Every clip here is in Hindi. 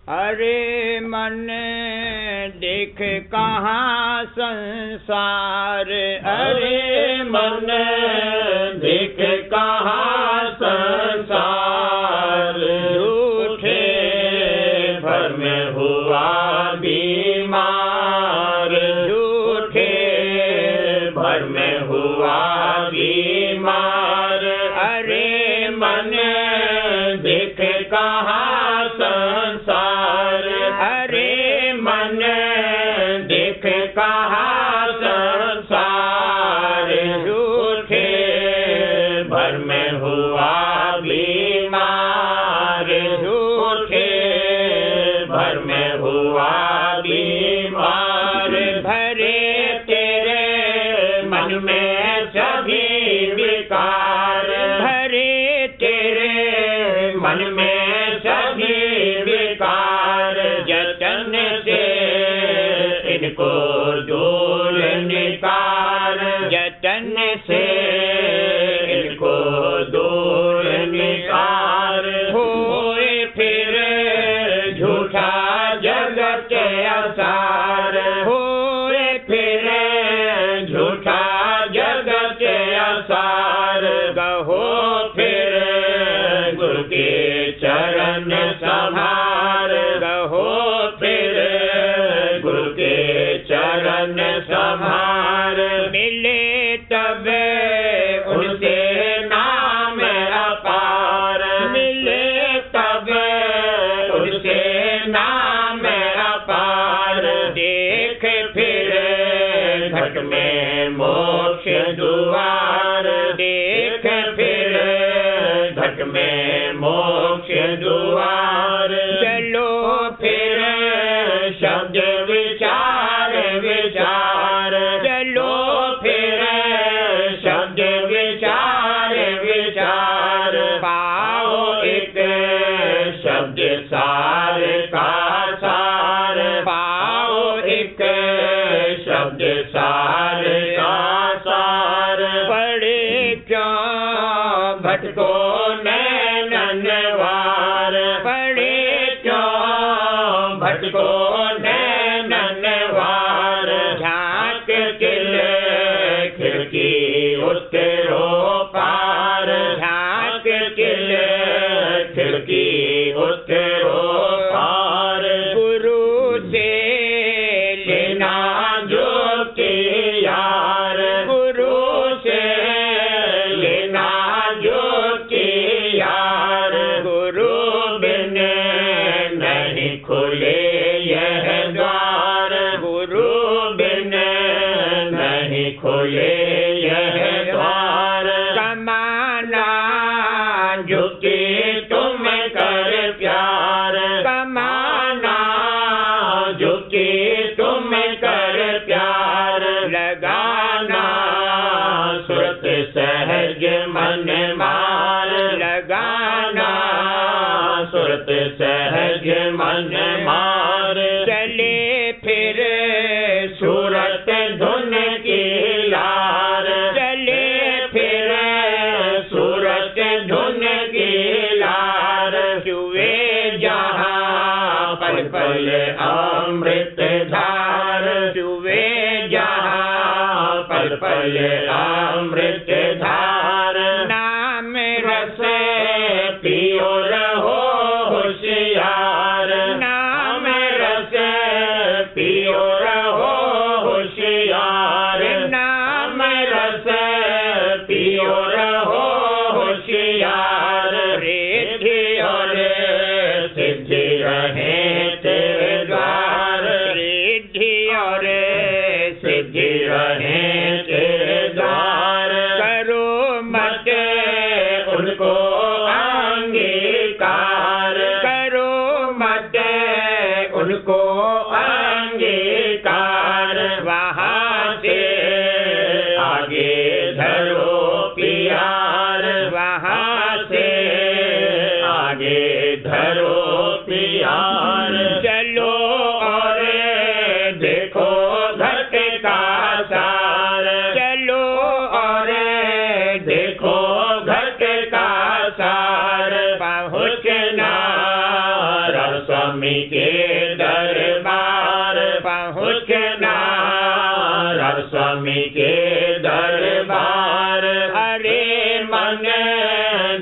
अरे मन देख कहाँ संसार, अरे मन देख कहाँ संसार, झूठे भर में हुआ बीमार, झूठे भर में हुआ बीमार। अरे मन देख कहाँ संसार, अरे मन देख कहाँ संसार, झूठे भर में हुआ बीमार, झूठे भर में हुआ बीमार। भरे तेरे मन में सभी विकार, भरे तेरे मन में सभी विकार, जतन से इनको दूर निकाल, जतन से इनको दूर निकाल। होए फिर झूठा जगत असार, होए फिर झूठा जगत असार। कहो फिर गुरु के चरण संभार, कहो फिर गुरु के चरण संभार। मिले तब उनसे नाम अपार, मिले तब उनसे नाम अपार। देख फिर घट में मोक्ष द्वार, देख फिर घट में मोक्ष द्वार। चलो फिर शब्द विचार विचार, चलो फिर शब्द विचार विचार। पाओ एक शब्द सार का सार, पाओ एक शब्द सार का सार। पड़े क्यों भटको नैननवार, पड़े क्यों भटको नैननवार। झांक किले खिड़की उतरो पार, झांक किले खिड़की उतरो पार। गुरु से लेना जो के यार, गुरु से लेना जो के यार। गुरु बिन नहीं खुले यह द्वार, गुरु बिन नहीं खुले यह द्वार। कमाना झुके तुम कर प्यार, कमाना झुके तुम कर प्यार। लगाना सुरत सहज मन मार, लगाना सुरत सहज मन मार। चले फिर सूरत धुन की लार, चले फिर सूरत धुन की लार। चुए जहाँ पल पल अमृत धार, चुए जहाँ पल पल अमृत धार। नाम रस पियो रहो होशियार, नाम रस पियो रहो होशियार, नाम रस पियो रहो होशियार। रिद्धि और सिद्धि रहे तेरे द्वार, रिद्धि और सिद्धि रहे तेरे द्वार। करो मत उनको अंगीकार, करो मत उनको अंगीकार। वहाँ से आगे धरो प्यार, वहाँ से आगे धरो प्यार। चलो और देखो घट का सार, चलो और देखो घट का सार। पहुँचना रसम स्वामी के दरबार पहुँचना, राधा स्वामी के दरबार। अरे मन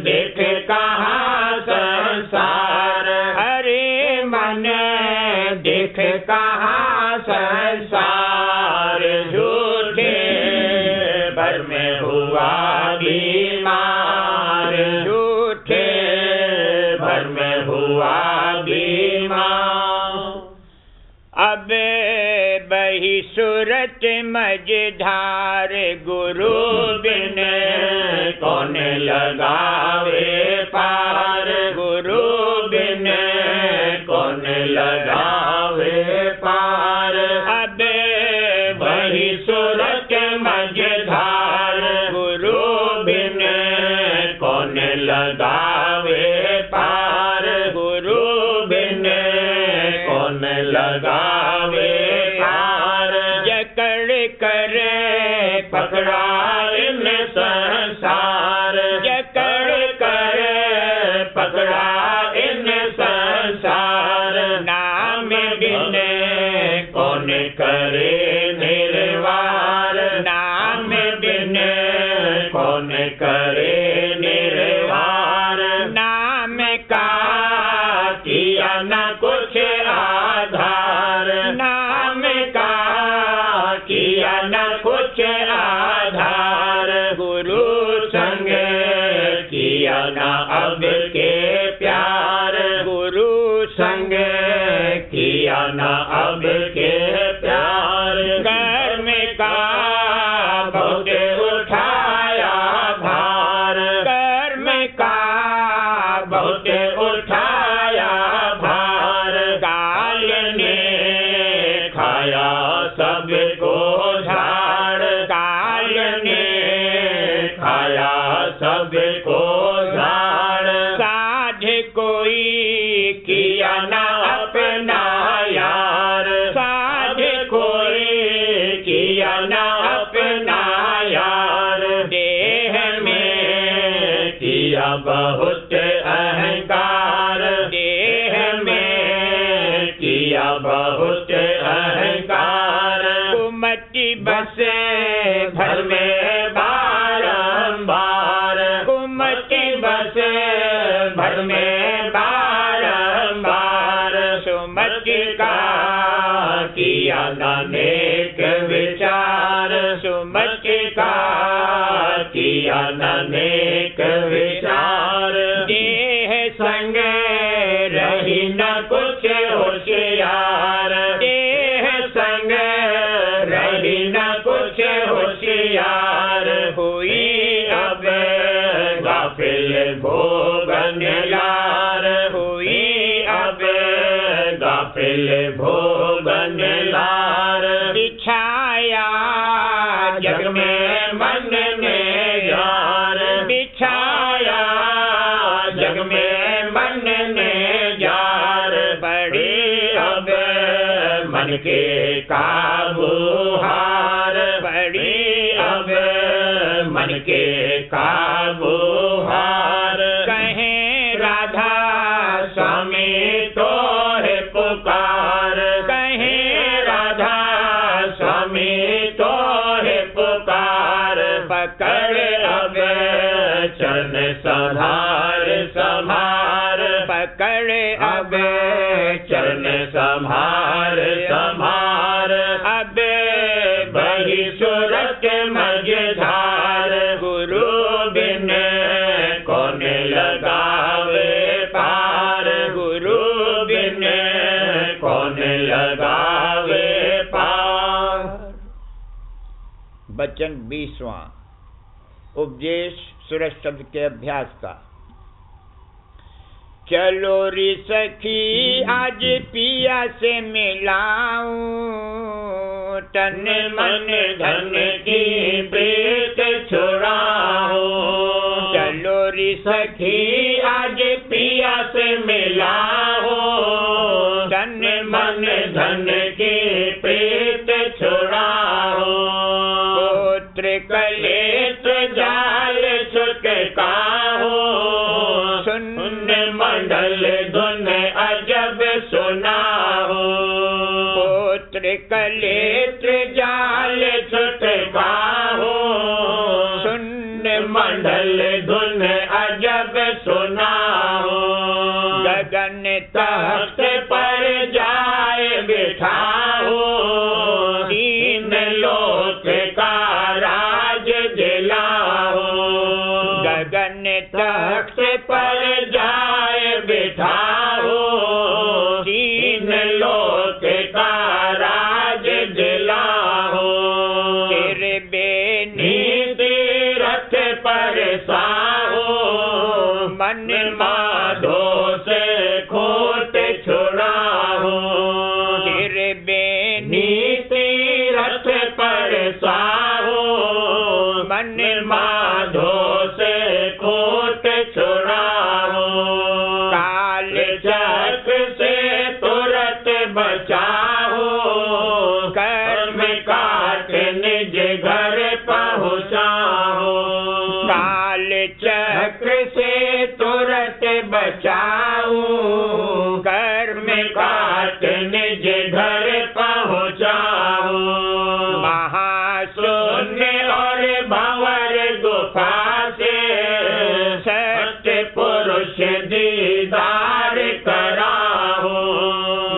देख कहाँ संसार, अरे मन देख कहाँ संसार। झूठे भर में हुआ बीमार, झूठे भर में हुआ बीमार। अब बही सूरत मझधार, गुरु बिन कौन लगावे पार, गुरु बिन कौन लगावे पार। अब बही सूरत मझधार, गुरु बिन कौन लगावे पार, गुरु बिन कौन लगावे पार। जकड़ करे पकड़ा इन संसार, जकड़ करे पकड़ा इन संसार। नाम बिन कौन करे निर्वार, नाम बिन कौन करे निर्वार। नाम का किया न कुछ आधार, नाम का किया न कुछ आधार। गुरु संग किया न अब के प्यार, गुरु संग किया न अब के प्यार। कर्म का बहुत उठाया भार, कर्म का बहुत उठाया भार। काल ने खाया सबको झाड़, काल ने खाया सबको झाड़। साध कोई किया न अपना यार, साध कोई किया न अपना यार। देह में किया बहुत अहंकार, देह में किया बहुत अहंकार। कुमति बसे भर में बारंबार, कुमति बसे भर में बारंबार। सुमति का किया अनेक विचार, सुमति का किया अनेक विचार। देह संग रही न कुछ होशियार, देह संग रही न कुछ होशियार। हुई अब गाफिल भोगन लार, हुई अब गाफिल भोगन लार। बिछाया जग में मन ने यार, बिछाया जग में मन ने जार। बड़ी अब मन के काबू हार, बड़ी अब मन के काबू हार। कहें राधा स्वामी तो है पुकार, कहें राधा स्वामी तो है पुकार। पकड़ अब चरण संभार संभार, पकड़ अब चरण संभार संभार। अब बही सूरत मझधार, गुरु बिन कौन लगावे पार, गुरु बिन कौन लगावे पार। वचन 20वां। उपदेश सूरज शब्द के अभ्यास का। चलो री सखी आज पिया से मिलाऊं, तन मन धन की प्रीत छुड़ाऊं। चलो री सखी आज पिया से मिलाऊं, तन मन धन की प्रीत छुड़ाऊं। पुत्र कलेश जाल छुटकाऊं, सुन मंडल धुन अजब सुन सुनाओ। पुत्र कलेत्र जाल छुटकाओ, सुन मंडल धुन अजब सुनाओ। गगन तख्त पर जाए बिठाओ, तीन लोक का राज दिलाओ। गगन तख्त पर जाए बिठाओ, तीन लोक का राज दिलाओ। तेरे बेनीति रथ पर साओ, मन माधो से खोट छुड़ाओ। तेरे बेनीति रथ पर साओ, मन माधो से खोट छुड़ाओ। काल चक्र से तुरंत बचाओ, कर्म काट निज घर पहुँचाओ। काल चक्र से तुरंत बचाओ, कर्म काट निज घर पहुँचाओ। महाशून्य और भंवर गुफा से सत्य पुरुष दीदार कराओ।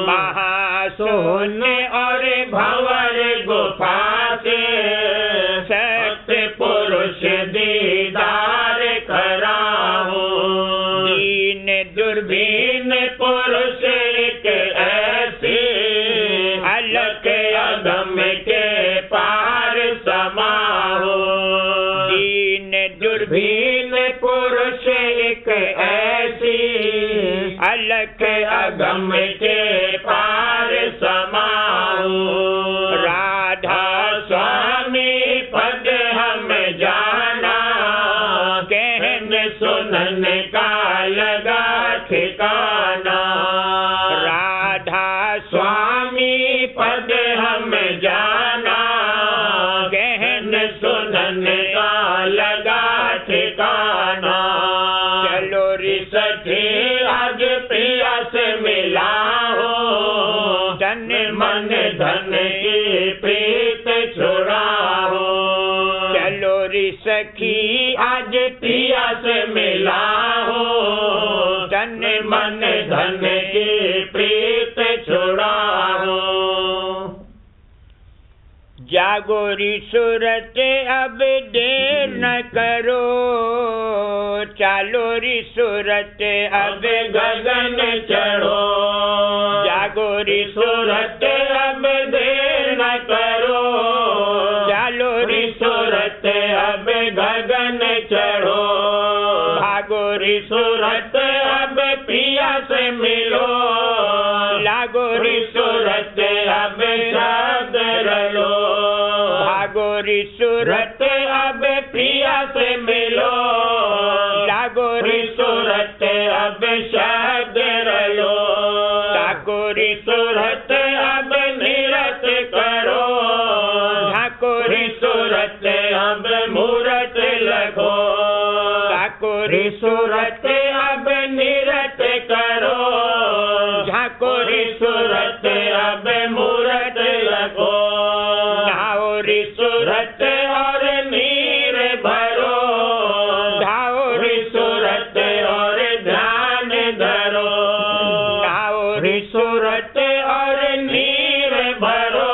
महाशून्य और भंवर गुफा से सत्य पुरुष दीदार कराओ। दीन दुर्बीन पुरुष एक ऐसी, अलग अगम के पार समाओ। दीन दुर्बीन पुरुष एक ऐसी, अलग अगम के पार समाओ। राधा स्वामी पद हम जाना, कहने सुनन का लगा ठिकाना। राधा स्वामी पद हम जाना, कहने सुनन का लगा ठिकाना। चलो रे सखी आज प्रिया से मिलाओ, तन मन धन की प्रीत छुड़ाओ। चलो रे सखी आज प्रिया से मिलाओ, तन मन धन की प्रीत छुड़ाओ। जागो री सूरत अब देर न करो, चालो री सूरत अब गगन चढ़ो। जागो री सूरत अब देर न करो, चालो री सूरत अब गगन चढ़ो। भागो री सूरत अब पिया से मिलो, लागो री सूरत अब शब्द रलो। भागो री सूरत अब प्रिया से मिलो, लागो री सूरत अब शब्द रलो। ताको री सूरत अब निरत करो, झाको री सूरत अब मूरत लगो। ताको री सूरत अब निरत करो, झाको री सूरत अब मूरत लगो। नाओ री सूरत और नीर भरो, धाओ री सूरत और ध्यान धरो। नाओ री सूरत और नीर भरो,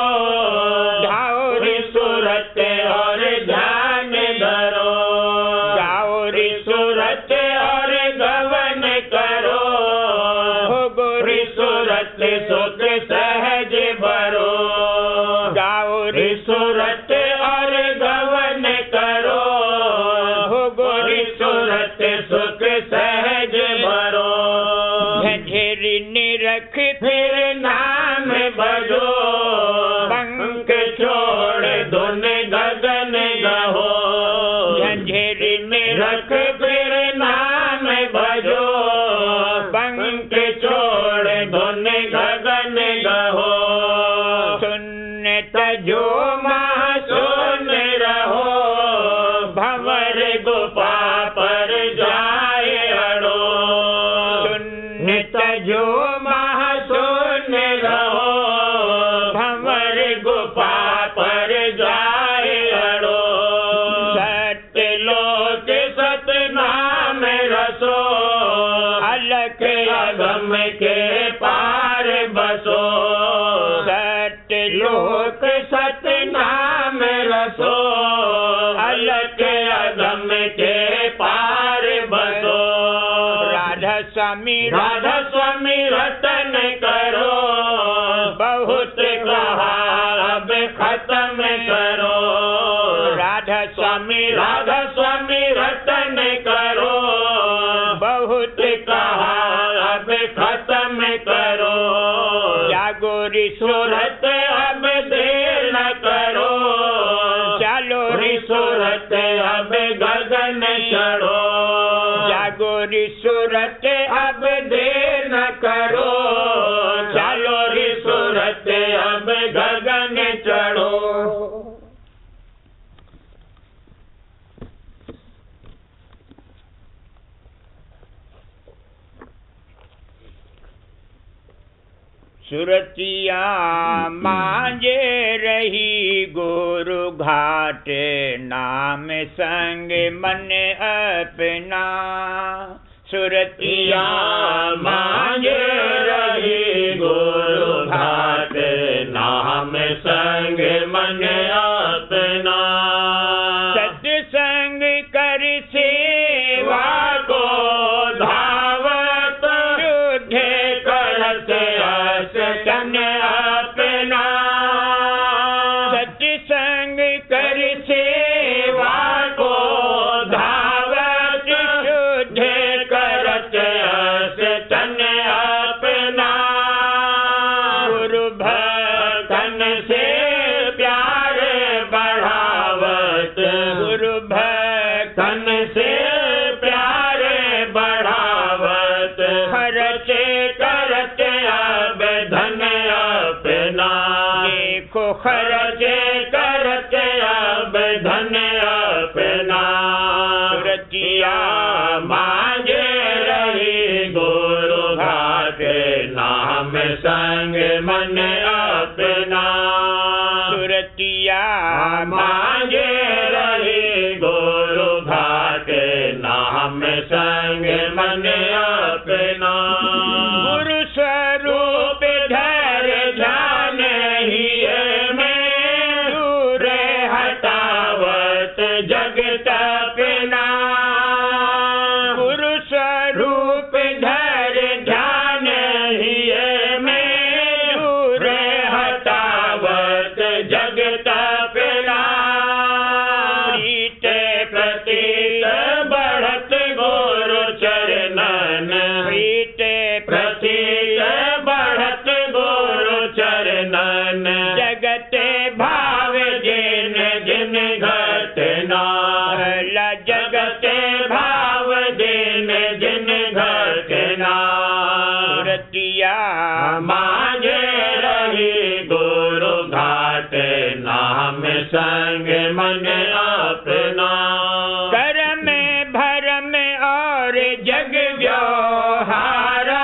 धाओ री सूरत और ध्यान धरो। गाओ री सूरत और गवन करो, भोगो री सूरत सुख सहज भरो। गाओ री सूरत और गवन करो, भोगो री सूरत सुख सहज भरो। झंझरी निरख फिर नाम भजो, पंख छोड़ धुन गगन गहो। झंझरी निरख फिर नाम भजो, पंख छोड़ धुन गगन गहो। सुन तजो महासुन रहो, भंवर गुफा पर जाए अड़ो। सुन तजो महासुन बसो, सत्यलोक सतनाम रसो, अलख अगम के पार बसो। राधा स्वामी रतन करो, बहुत कहा अब खत्म करो। राधा स्वामी रतन करो, बहुत कहा अब खत्म करो। जागो री सूरत अब देर न करो, चलो री सूरत अब गगन चढ़ो। जागो री सूरत अब देर न करो, चलो री सूरत अब गगन चढ़ो। सुरतिया मांझे रही गुरु घाट, नाम संग मन अपना। सुरतिया मांझे रही गुरु घाट, नाम संग मन अपना। सत्संग कर सेवा को धावत, शुद्ध करत तन अपना। सत्संग कर सेवा को धावत, शुद्ध करत तन अपना। गुरु भक्तन से प्यार बढ़ावत, गुरु भक्तन से प्यार बढ़ावत। खर्च करत अब धन अपना, देखो खर्च करत अब धन अपना। सुरतिया मांझे रही गुरु घाट, नाम संग मन अपना। सुरतिया मांझे रही गुरु घाट, नाम संग मन अपना। गुरु स्वरूप धर ध्यान ही में, दूर हटावत जगत अपना। गुरु स्वरूप धर ध्यान ही में, दूर हटावत जगत अपना। प्रीत प्रतीत बढ़त गुरु चरणन, प्रीत प्रतीत बढ़त गुरु चरणन। जगत भाव जिन जिन घटना, जगत भाव जिन जिन घटना। सुरतिया मांझे रही गुरु घाट, नाम संग मन अपना। कर्म भरम और जग व्यवहारा,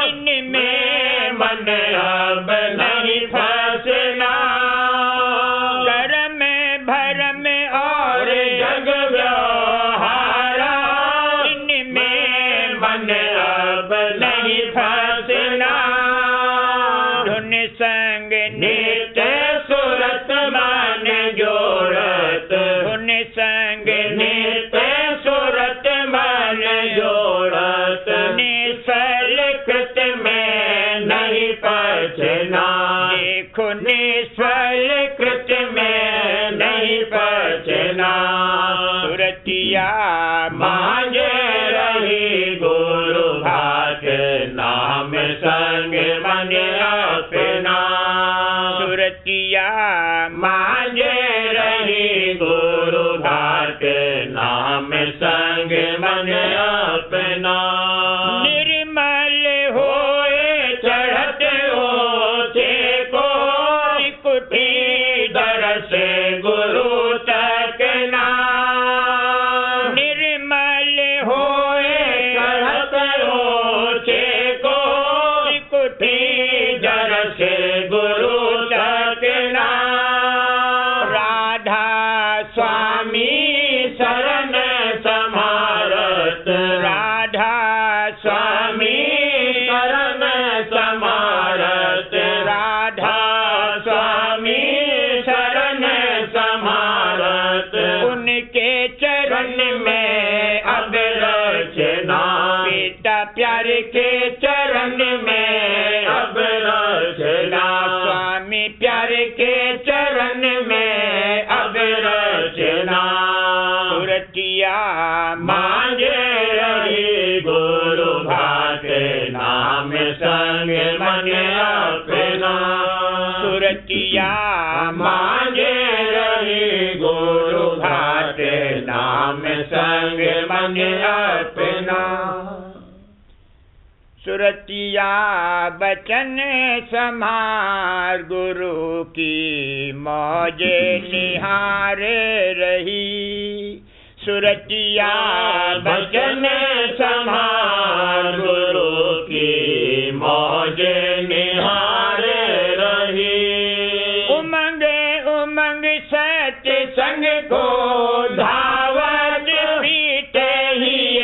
इनमें मन अब नहीं फंसना। कर्म भरम और जग व्यवहारा, इनमें मन अब नहीं फंसना। धुन संग नित्य सुरत मन जोड़त, धुन संग नित्य सुरत मन जोड़त। निश्फल कृत में नहीं पछना, देखो निश्फल कृत में नहीं पछना। सुरतिया मांझे रही गुरु घाट, नाम संग मन अपना। सुरतिया मांझे रही गुरु घाट, नाम संग मन अपना। निर्मल होए चढ़त होते को, कुटी दर से गुरु तक ना। निर्मल होए चढ़त होते को, कुटी दर से गुरु तक ना। राधा स्वामी शरण समारत, राधा स्वामी शरण समारत। प्यारे के चरण में अब रचना सुरतिया मांगे रही गुरु भाट नाम संग मन अपना सुरतिया मांगे रही गुरु भाट नाम संग मन अपना सुरतिया बचन समार गुरु की मौज निहारे रही सुरतिया बचन समार गुरु की मौज निहारे रही उमंग उमंग सत्य संग को धावत पीते ही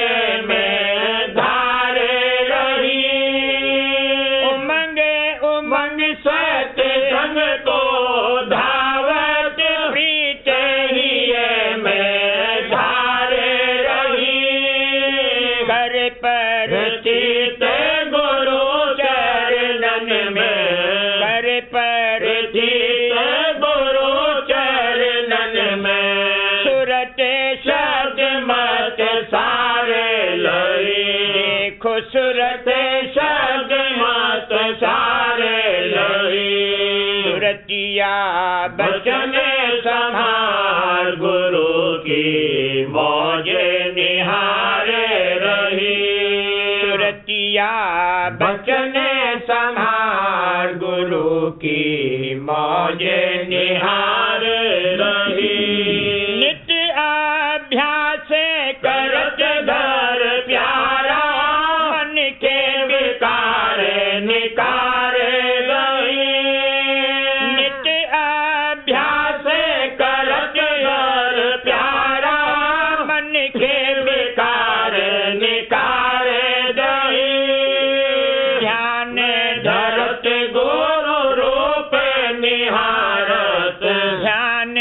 में धारे रही उमंग उमंग सत्य संग को धावत पीते ही में धारे रही कर पर चित गुरु चरणन में कर पर चित गुरु चरणन में सुरत शब्द मत सारे लई देखो सुरत शब्द मत सारे लई सुरतिया बचन संहार गुरु की मौज निहारे रही सुरतिया बचन संहार गुरु की मौज निहार रही नित्य अभ्यास करत घर प्यारा मन के विकार निकारे गई नित्य अभ्यास करत घर प्यारा मन के विकार निकारे गई ध्यान धरत गुरु रूप निहारत ध्यान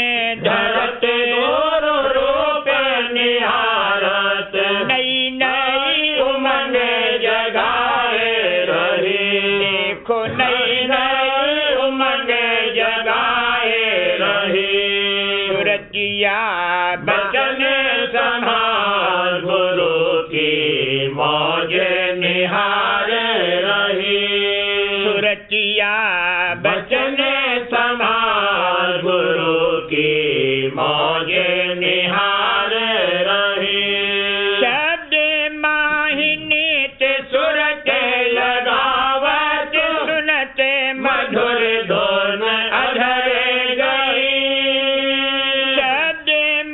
धरत गुरु रूप निहारत नई नई उमंग जगाए रही देखो नई नई उमंग जगाए रही सुरतिया बचन संहार गुरु की मौज निहारे रही सुरतिया बचन संहार गुरु की मौज निहारे रही शब्द माहिनीत सुरत लगावत सुनत मधुर धुन अधरे गई शब्द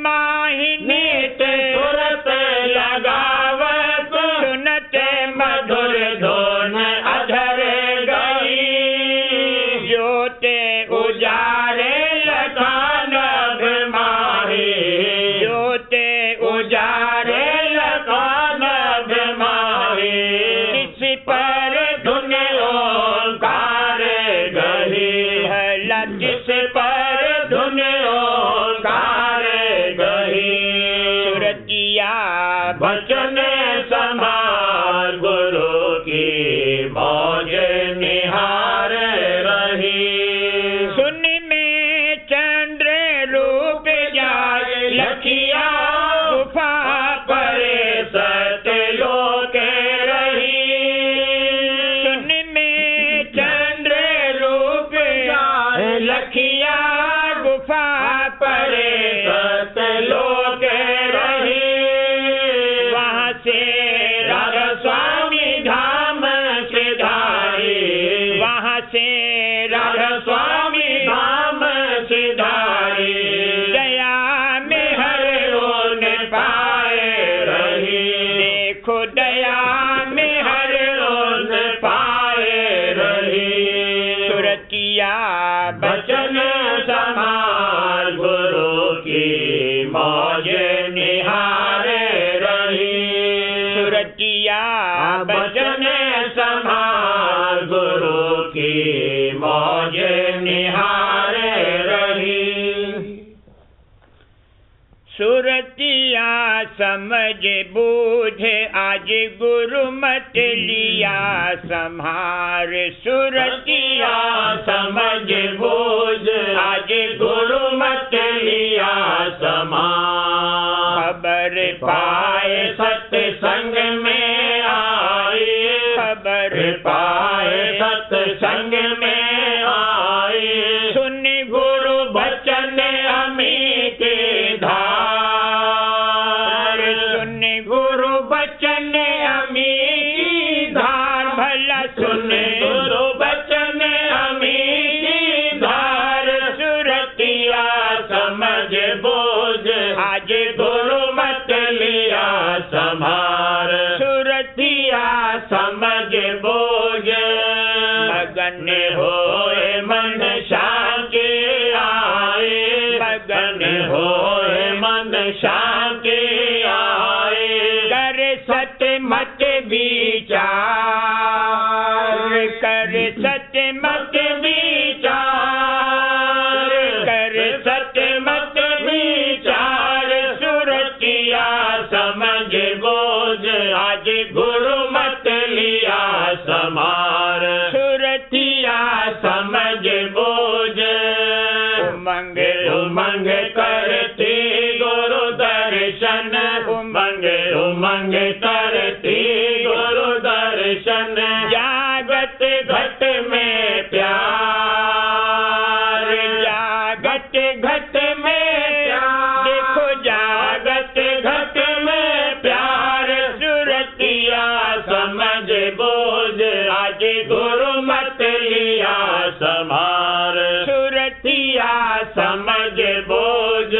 माहिनीत सुरत लगावत सुनत मधुर धुन अधरे गई ज्योते उजारे लखान माही ज्योते उजारे लखान माही इस पर धुन ओंकार गही भला जिस पर धुन ओंकार गही सुरतिया बचन संभार गुरु की मौज निहार रही सुन में चंद्र रूप जाय लखिया गुफा परे सतलोक रही सुन में चंद्र रूप जाय लखिया गुफा परे सतलोक रही वहाँ से राधा स्वामी धाम सिधारी वहाँ से राधा स्वामी धाम सिधारी दया में हर ओन पाए रही देखो दया में हर ओन पाए रही सुरतिया बचन संभार गुरु की मौज निहारे रही सुरतिया बचन संभार गुरु की मौज निहारे रही सुरतिया समझ बूझ आज गुरु मत लिया संहार सुरतिया समझ बूझ पाए सत्संग में आई, खबर पाए सत्संग में आई, सुन गुरु बचन अमित धार, सुन गुरु बचन अमित धार, भला सुन गुरु बचन अमित धार, सुरतिया समझ बोझ आज गुरु मत लिया संभार, सुरतिया समझ बोझ, मगन होए मन शांति आए, मगन होए मन शांति आए, कर सत्य मत विचार, कर सत्य मत विचार, कर सत्य मत विचार, सुरतिया समझ बोझ आज गुरु मत लिया समार, सुरतिया समझ बोझ, उमंग उमंग करती गुरु दर्शन, उमंग उमंग करती गुरु दर्शन, जागत घट में प्यार, जागत घट में प्यार, देखो जागत घट में प्यार, सुरतिया समझ बोझ आज गुरु मत लिया समार, सुरतिया समझ बोझ,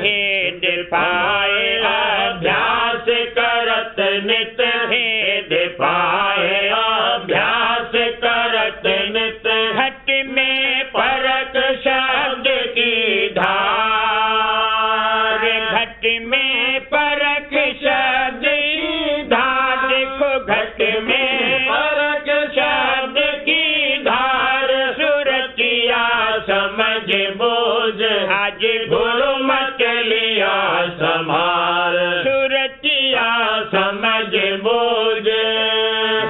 भेद पाए अभ्यास करत नित, भेद पाए अभ्यास करत नित, घट में परक शब्द की धार, घट में परक शब्द की धार, देखो घट में परक शब्द की धार, सुरतिया समझ बोझ आज गुरु मत लिया समार, सुरतिया समझ बोझ,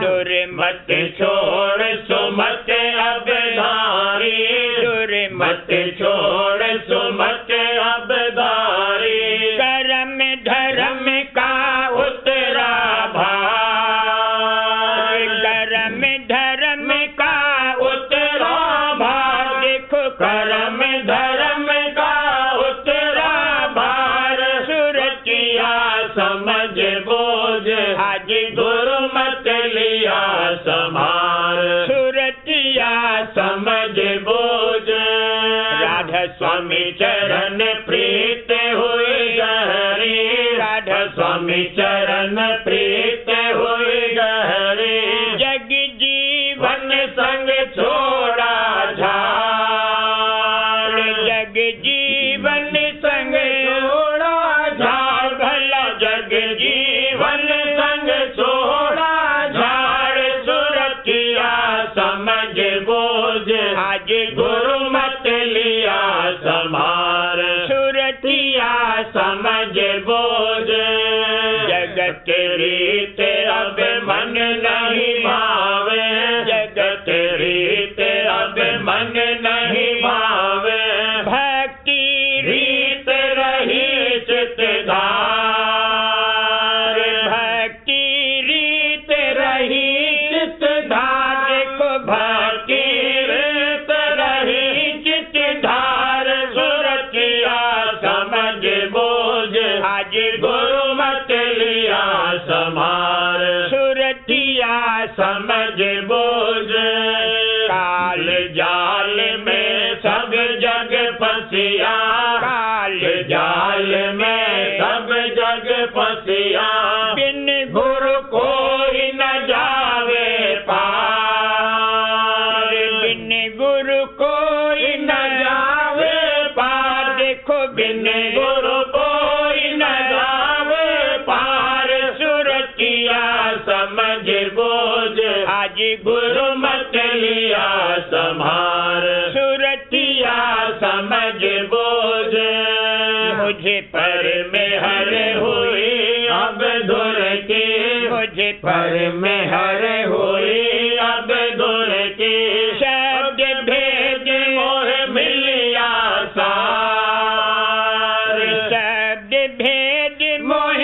दुर मत छोड़ सुमत अब धारी, दुर मत छोड़ सुमत अब धारी, कर्म धर्म का उतरा भार, कर्म धर्म का उतरा भार, देखो कर्म धर्म का उतरा भार, सुरतिया समझ बोझ आज गुरु मत लिया समार, सुरतिया समझ बोझ, राधा स्वामी चरण प्रीत हुए गहरी, राधा स्वामी चरण प्रीत हुए गहरी, जग जीवन संग छोड़ा झाड़, जग जीवन संग छोड़ा झाड़, भला जग जीवन संग छोड़ा झाड़, सुरतिया समझ बोझ आज गुरु मत लिया समार, सुरतिया समझ बोझ, जगत रीत अब मन नहीं भावे, जगत रीत अब मन नहीं भावे, भक्ति रीत रही चित धार, भक्ति रीत रही चित धार, देखो भक्ति रीत रही चित धार, सुरतिया समझ बोझ आज गुरु मत लिया समार, सुरतिया समझ बोझ, काल जाल में सब जग फंसिया, काल जाल में सब जग फंसिया, बिन गुरु कोई न जावे पार, बिन गुरु कोई न जावे पार, देखो बिन गुरु कोई न जावे पार, सुरतिया समझ बोझ आज गुरु मत लिया संभार, सुरतिया समझ बोझ, मुझे पर में हर हुई अब धुर की, मुझे पर में हर हुई अब धुर की, शब्द भेद मोह मिलिया सार, शब्द भेद मोह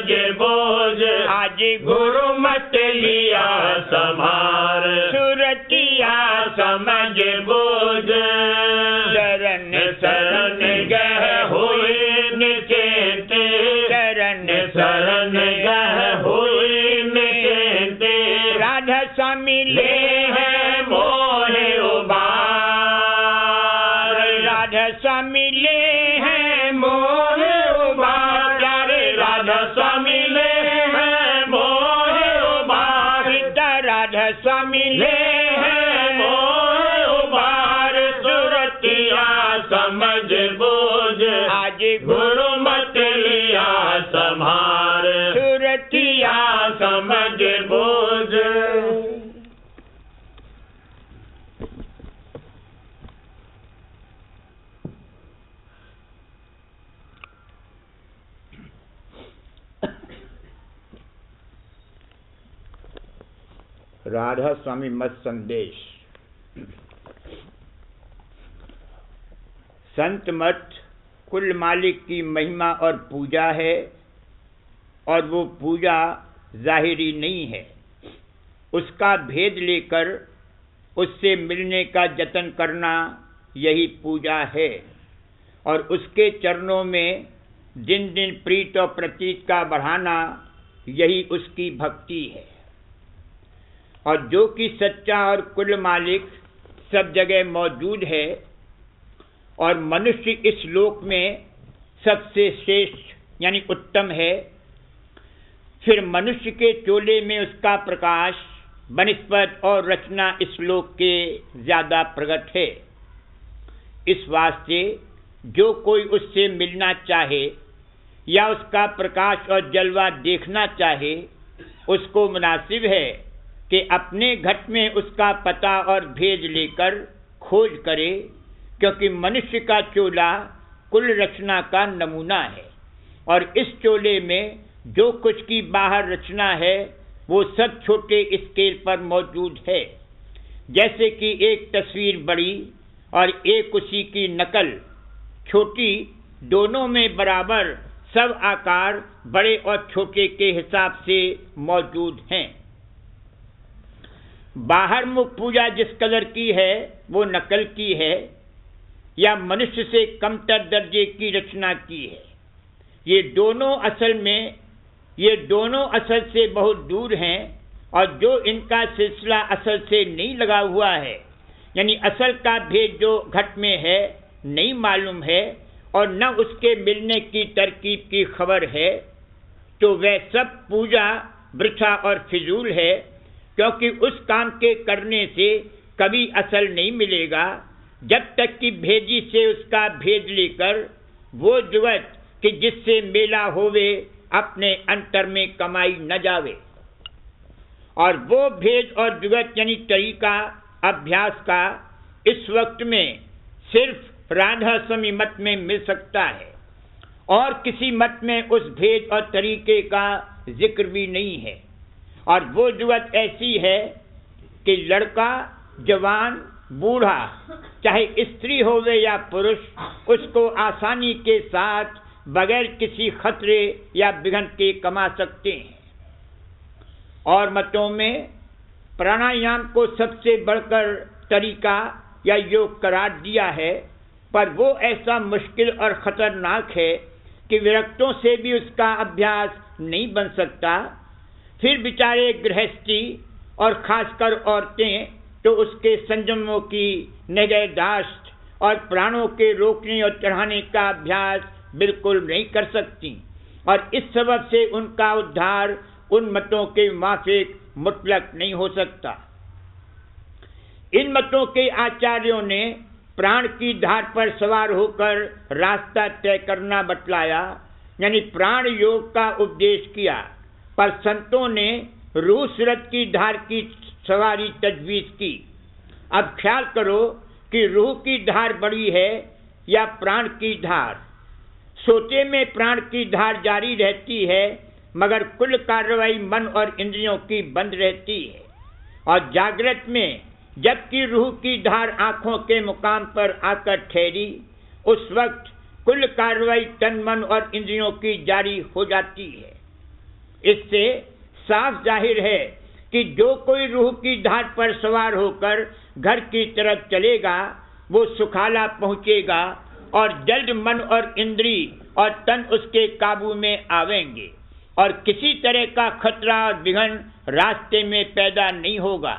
समझ बोझ आज गुरु मत लिया संभार सुरतिया समझ बोझ शरण शरण गह हुई निश्चिंत शरण शरण गह हुई निश्चिंत राधा स्वामी ले है मोहे उबार राधा स्वामी ले हैं मोहे उबार प्यारे राधा स्वामी ले है मोहे उबार पिता राधा स्वामी ले है मोहे उबार सुरतिया समझ बोझ आज गुरु मत लिया संभार सुरतिया समझ बोझ राधा स्वामी मत संदेश। संत मत कुल मालिक की महिमा और पूजा है, और वो पूजा जाहिरी नहीं है। उसका भेद लेकर उससे मिलने का जतन करना यही पूजा है, और उसके चरणों में दिन दिन प्रीत और प्रतीत का बढ़ाना यही उसकी भक्ति है। और जो कि सच्चा और कुल मालिक सब जगह मौजूद है, और मनुष्य इस लोक में सबसे श्रेष्ठ यानी उत्तम है, फिर मनुष्य के चोले में उसका प्रकाश बनिस्पत और रचना इस लोक के ज़्यादा प्रकट है। इस वास्ते जो कोई उससे मिलना चाहे या उसका प्रकाश और जलवा देखना चाहे, उसको मुनासिब है कि अपने घट में उसका पता और भेद लेकर खोज करे, क्योंकि मनुष्य का चोला कुल रचना का नमूना है, और इस चोले में जो कुछ की बाहर रचना है वो सब छोटे स्केल पर मौजूद है। जैसे कि एक तस्वीर बड़ी और एक उसी की नकल छोटी, दोनों में बराबर सब आकार बड़े और छोटे के हिसाब से मौजूद हैं। बाहर मुख पूजा जिस कलर की है वो नकल की है या मनुष्य से कमतर दर्जे की रचना की है। ये दोनों असल से बहुत दूर हैं, और जो इनका सिलसिला असल से नहीं लगा हुआ है, यानी असल का भेद जो घट में है नहीं मालूम है और न उसके मिलने की तरकीब की खबर है, तो वह सब पूजा वृथा और फिजूल है, क्योंकि उस काम के करने से कभी असल नहीं मिलेगा जब तक कि भेदी से उसका भेद लेकर वो जुगत कि जिससे मेला होवे अपने अंतर में कमाई न जावे। और वो भेद और जुगत यानी तरीका अभ्यास का इस वक्त में सिर्फ राधा स्वामी मत में मिल सकता है, और किसी मत में उस भेद और तरीके का जिक्र भी नहीं है। और वो जुगत ऐसी है कि लड़का जवान बूढ़ा चाहे स्त्री होवे या पुरुष, उसको आसानी के साथ बगैर किसी खतरे या विघ्न के कमा सकते हैं। और मतों में प्राणायाम को सबसे बढ़कर तरीका या योग करार दिया है, पर वो ऐसा मुश्किल और खतरनाक है कि विरक्तों से भी उसका अभ्यास नहीं बन सकता। फिर बेचारे गृहस्थी और खासकर औरतें तो उसके संयमों की निगहदाश्त और प्राणों के रोकने और चढ़ाने का अभ्यास बिल्कुल नहीं कर सकती, और इस सबब से उनका उद्धार उन मतों के माफिक मुतलक नहीं हो सकता। इन मतों के आचार्यों ने प्राण की धार पर सवार होकर रास्ता तय करना बतलाया, यानी प्राण योग का उपदेश किया, पर संतों ने रूह सूरत की धार की सवारी तजवीज की। अब ख्याल करो कि रूह की धार बड़ी है या प्राण की धार। सोते में प्राण की धार जारी रहती है, मगर कुल कार्रवाई मन और इंद्रियों की बंद रहती है। और जागृत में जबकि रूह की धार आंखों के मुकाम पर आकर ठहरी, उस वक्त कुल कार्रवाई तन मन और इंद्रियों की जारी हो जाती है। इससे साफ जाहिर है कि जो कोई रूह की धार पर सवार होकर घर की तरफ चलेगा वो सुखाला पहुंचेगा और जल्द मन और इंद्री और तन उसके काबू में आवेंगे और किसी तरह का खतरा और विघ्न रास्ते में पैदा नहीं होगा।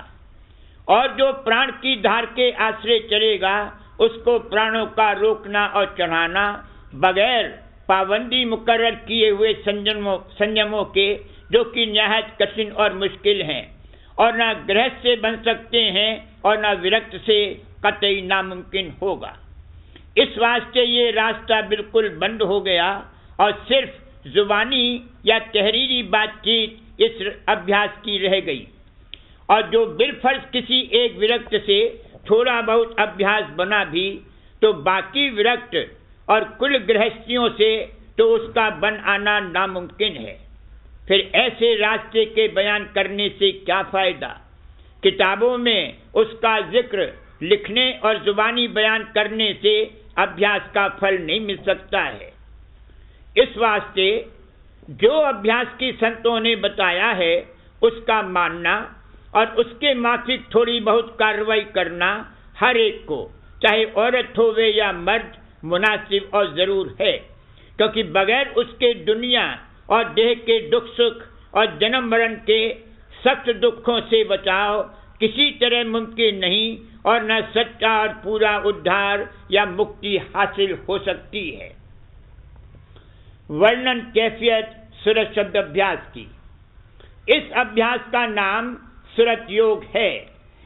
और जो प्राण की धार के आश्रय चलेगा उसको प्राणों का रोकना और चढ़ाना बगैर पाबंदी मुकर्रर किए हुए संयमों के, जो कि निहायत कठिन और मुश्किल हैं और न गृहस्थ से बन सकते हैं और न विरक्त से कतई नामुमकिन होगा। इस वास्ते ये रास्ता बिल्कुल बंद हो गया और सिर्फ जुबानी या तहरीरी बातचीत इस अभ्यास की रह गई। और जो बिलफर्ज किसी एक विरक्त से थोड़ा बहुत अभ्यास बना भी तो बाकी विरक्त और कुल गृहस्थियों से तो उसका बन आना नामुमकिन है। फिर ऐसे रास्ते के बयान करने से क्या फायदा? किताबों में उसका जिक्र लिखने और जुबानी बयान करने से अभ्यास का फल नहीं मिल सकता है। इस वास्ते जो अभ्यास की संतों ने बताया है उसका मानना और उसके माफिक थोड़ी बहुत कार्रवाई करना हर एक को, चाहे औरत होवे या मर्द, मुनासिब और जरूर है, क्योंकि बगैर उसके दुनिया और देह के दुख सुख और जन्म मरण के सख्त दुखों से बचाव किसी तरह मुमकिन नहीं और न सच्चा और पूरा उद्धार या मुक्ति हासिल हो सकती है। वर्णन कैफियत सूरत शब्द अभ्यास की। इस अभ्यास का नाम सूरत योग है,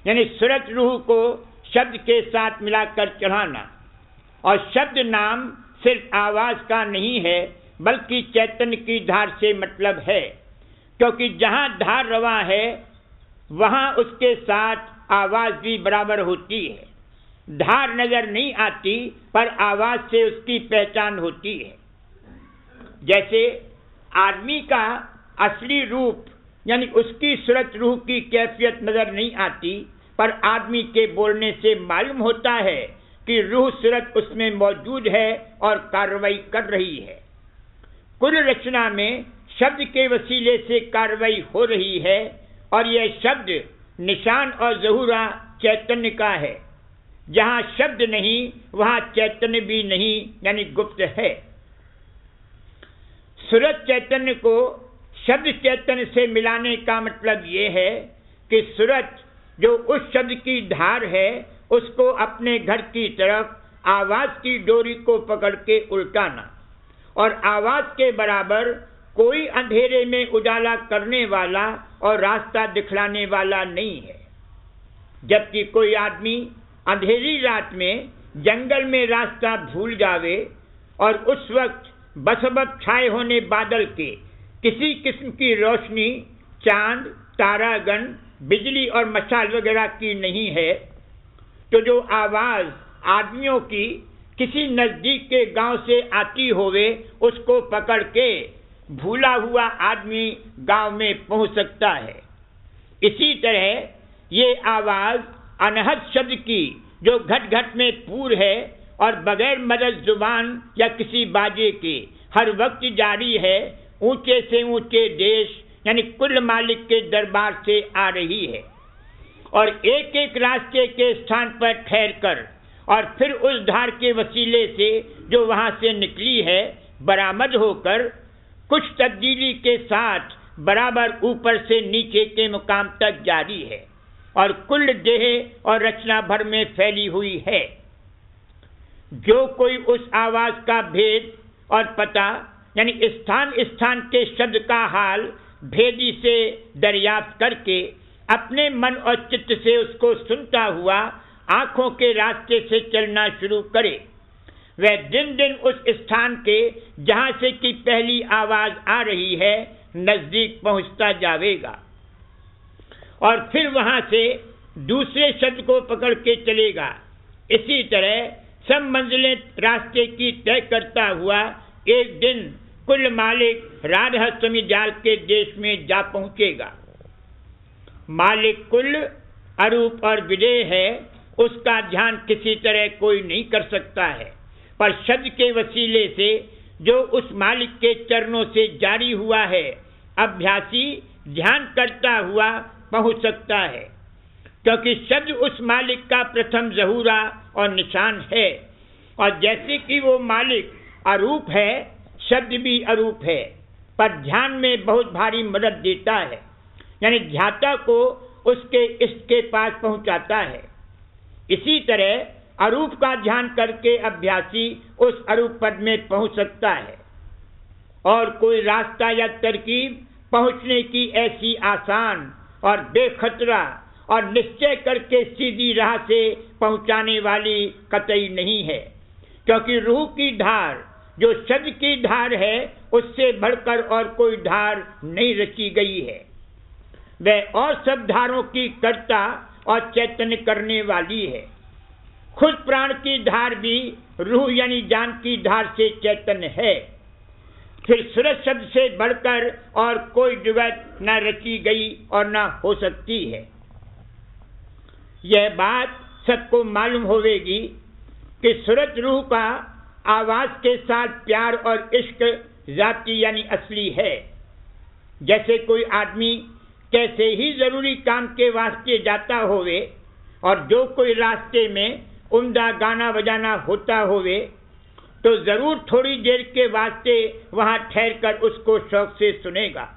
यानी सूरत रूह को शब्द के साथ मिलाकर चढ़ाना। और शब्द नाम सिर्फ आवाज का नहीं है बल्कि चैतन्य की धार से मतलब है, क्योंकि जहां धार रवा है वहां उसके साथ आवाज भी बराबर होती है। धार नजर नहीं आती पर आवाज से उसकी पहचान होती है। जैसे आदमी का असली रूप यानी उसकी सूरत रूह की कैफियत नजर नहीं आती, पर आदमी के बोलने से मालूम होता है कि रूह सूरत उसमें मौजूद है और कार्रवाई कर रही है। कुल रचना में शब्द के वसीले से कार्रवाई हो रही है और यह शब्द निशान और ज़हूरा चैतन्य का है। जहां शब्द नहीं वहां चैतन्य भी नहीं, यानी गुप्त है। सूरत चैतन्य को शब्द चैतन्य से मिलाने का मतलब यह है कि सूरत जो उस शब्द की धार है उसको अपने घर की तरफ आवाज की डोरी को पकड़ के उल्टाना, और आवाज के बराबर कोई अंधेरे में उजाला करने वाला और रास्ता दिखलाने वाला नहीं है। जबकि कोई आदमी अंधेरी रात में जंगल में रास्ता भूल जावे और उस वक्त बसबब छाए होने बादल के किसी किस्म की रोशनी, चांद, तारागण, बिजली और मशाल वगैरह की नहीं है, तो जो आवाज आदमियों की किसी नजदीक के गांव से आती होवे उसको पकड़ के भूला हुआ आदमी गांव में पहुंच सकता है। इसी तरह ये आवाज अनहद शब्द की जो घट घट में पूर है और बगैर मदद जुबान या किसी बाजे के हर वक्त जारी है, ऊंचे से ऊंचे देश यानी कुल मालिक के दरबार से आ रही है और एक एक रास्ते के स्थान पर ठहर कर और फिर उस धार के वसीले से जो वहां से निकली है बरामद होकर कुछ तब्दीली के साथ बराबर ऊपर से नीचे के मुकाम तक जारी है और कुल देह और रचना भर में फैली हुई है। जो कोई उस आवाज का भेद और पता यानी स्थान स्थान के शब्द का हाल भेदी से दरियाफ्त करके अपने मन और चित्त से उसको सुनता हुआ आंखों के रास्ते से चलना शुरू करे, वह दिन दिन उस स्थान के जहां से की पहली आवाज आ रही है नजदीक पहुंचता जाएगा और फिर वहां से दूसरे शब्द को पकड़ के चलेगा। इसी तरह सब मंजिलें रास्ते की तय करता हुआ एक दिन कुल मालिक राधहस्तमी जाल के देश में जा पहुंचेगा। मालिक कुल अरूप और विदेह है, उसका ध्यान किसी तरह कोई नहीं कर सकता है, पर शब्द के वसीले से जो उस मालिक के चरणों से जारी हुआ है अभ्यासी ध्यान करता हुआ पहुंच सकता है, क्योंकि शब्द उस मालिक का प्रथम ज़हूरा और निशान है। और जैसे कि वो मालिक अरूप है, शब्द भी अरूप है, पर ध्यान में बहुत भारी मदद देता है, यानी ध्याता को उसके इष्ट के पास पहुंचाता है। इसी तरह अरूप का ध्यान करके अभ्यासी उस अरूप पद में पहुंच सकता है। और कोई रास्ता या तरकीब पहुंचने की ऐसी आसान और बेखतरा और निश्चय करके सीधी राह से पहुंचाने वाली कतई नहीं है, क्योंकि रूह की धार जो शब्द की धार है, उससे बढ़कर और कोई धार नहीं रची गई है। वह और सब धारों की कर्ता और चैतन्य करने वाली है। खुद प्राण की धार भी रूह यानी जान की धार से चैतन्य है। फिर सूरज शब्द से बढ़कर और कोई जुगत न रची गई और न हो सकती है। यह बात सबको मालूम होवेगी कि सूरज रूह का आवाज के साथ प्यार और इश्क जाती यानी असली है। जैसे कोई आदमी कैसे ही जरूरी काम के वास्ते जाता होवे और जो कोई रास्ते में उम्दा गाना बजाना होता होवे, तो जरूर थोड़ी देर के वास्ते वहां ठहर कर उसको शौक से सुनेगा।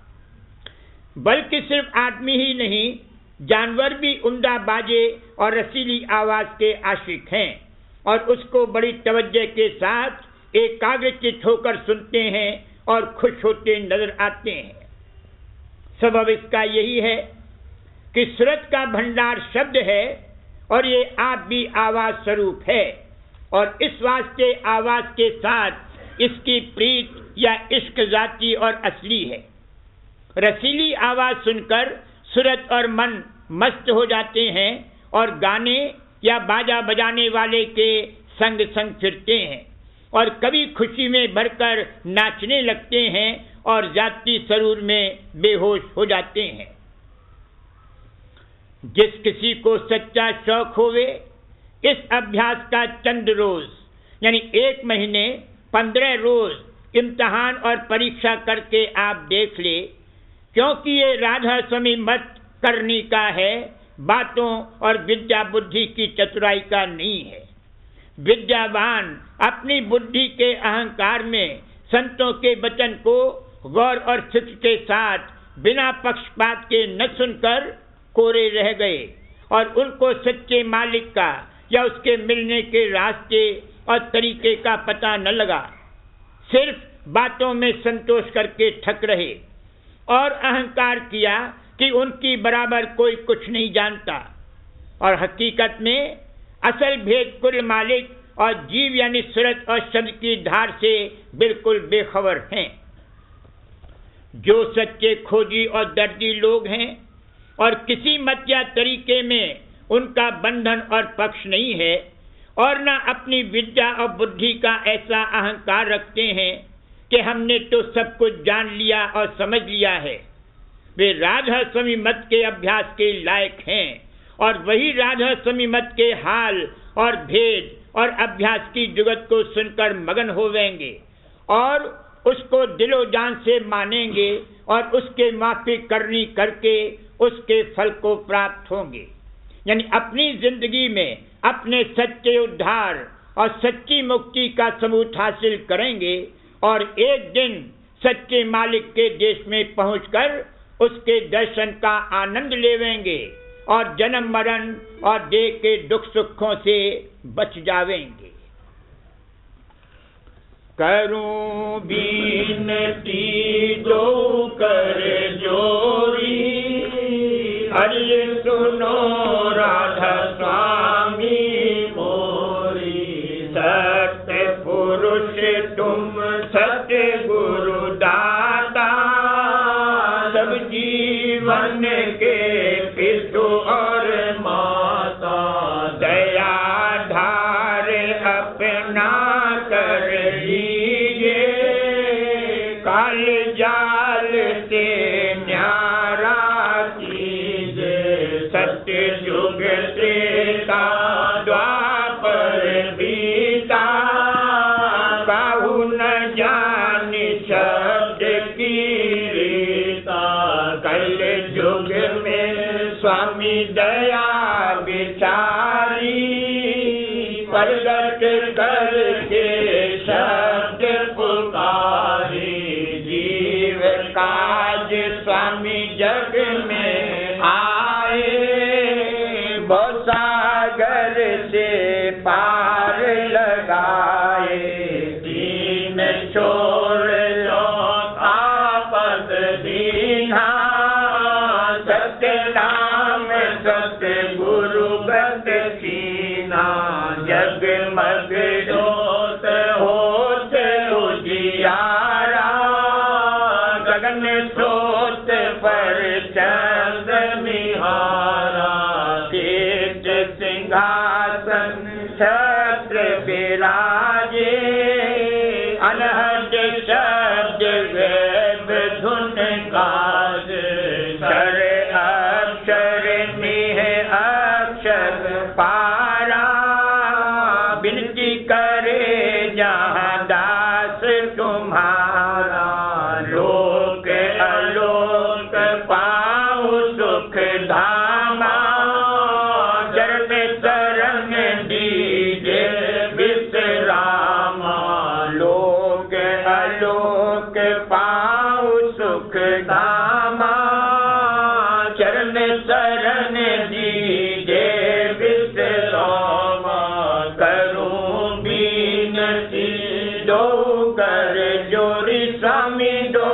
बल्कि सिर्फ आदमी ही नहीं, जानवर भी उम्दा बाजे और रसीली आवाज के आशिक हैं और उसको बड़ी तवज्जो के साथ एकाग्रचित्त होकर सुनते हैं और खुश होते नजर आते हैं। सबब इसका यही है कि सूरज का भंडार शब्द है और ये आप भी आवाज स्वरूप है, और इस वास्ते आवाज के साथ इसकी प्रीत या इश्क जाती और असली है। रसीली आवाज सुनकर सूरज और मन मस्त हो जाते हैं और गाने या बाजा बजाने वाले के संग संग फिरते हैं और कभी खुशी में भरकर नाचने लगते हैं और जाती सरूर में बेहोश हो जाते हैं। जिस किसी को सच्चा शौक होवे, इस अभ्यास का चंद रोज यानी 1 महीने 15 रोज इम्तहान और परीक्षा करके आप देख ले, क्योंकि ये राधा स्वामी मत करनी का है, बातों और विद्या बुद्धि की चतुराई का नहीं है। विद्यावान अपनी बुद्धि के अहंकार में संतों के वचन को गौर और फिक्र के साथ बिना पक्षपात के न सुनकर कोरे रह गए और उनको सच्चे मालिक का या उसके मिलने के रास्ते और तरीके का पता न लगा। सिर्फ बातों में संतोष करके ठक रहे और अहंकार किया कि उनकी बराबर कोई कुछ नहीं जानता, और हकीकत में असल भेद कुल मालिक और जीव यानी सूरज और शब्द की धार से बिल्कुल बेखबर हैं। जो सच्चे खोजी और दर्दी लोग हैं और किसी मत या तरीके में उनका बंधन और पक्ष नहीं है और न अपनी विद्या और बुद्धि का ऐसा अहंकार रखते हैं कि हमने तो सब कुछ जान लिया और समझ लिया है, वे राधा स्वामी मत के अभ्यास के लायक हैं और वही राधा स्वामी मत के हाल और भेद और अभ्यास की जुगत को सुनकर मगन होवेंगे और उसको दिलो जान से मानेंगे और उसके माफी करनी करके उसके फल को प्राप्त होंगे। यानी अपनी जिंदगी में अपने सच्चे उद्धार और सच्ची मुक्ति का सबूत हासिल करेंगे और एक दिन सच्चे मालिक के देश में पहुंचकर उसके दर्शन का आनंद लेवेंगे और जन्म मरण और देह के दुख सुखों से बच जावेंगे। करूं बीनती दो कर जोरी, अरे सुनो राधा स्वामी मोरी। सत्य पुरुष तुम सत्य गुरु दाता, सब जीवन के पितु और माता। दया धार अपना कर लीजिए, काल जाल से न्यारा कीजिए। सत्य युग त्रेता द्वापर बीता, काहू न जान शब्द की रीता। दया विचारी, प्रगट करके शब्द पुकारी। जीव काज स्वामी जग में आए, भव सागर से पार लगाए। दीन छोड़ पद दीना, सत्य नाम सत्य गुरु बद कीना। जगमग जोत होत उजियारा, गगन स्रोत पर चंद्र निहारा। तेज सिंहासन छत्र विराजे, अनहद शब्द वेद धुन काज। क्षर अक्षर निह अक्षर पारा, विनती करे जहाँ दास तुम्हारा। लोक अलोक पाऊँ सुख धामा, चरण शरण दीजे विश्रामा। लोक अलोक पाऊँ सुख धामा, चरण शरण दीजे विश्रामा। करूं बीनती दो कर जोरी, स्वामी दो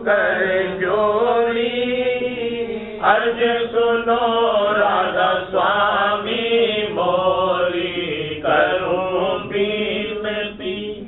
कर जोरी। अर्ज सुनो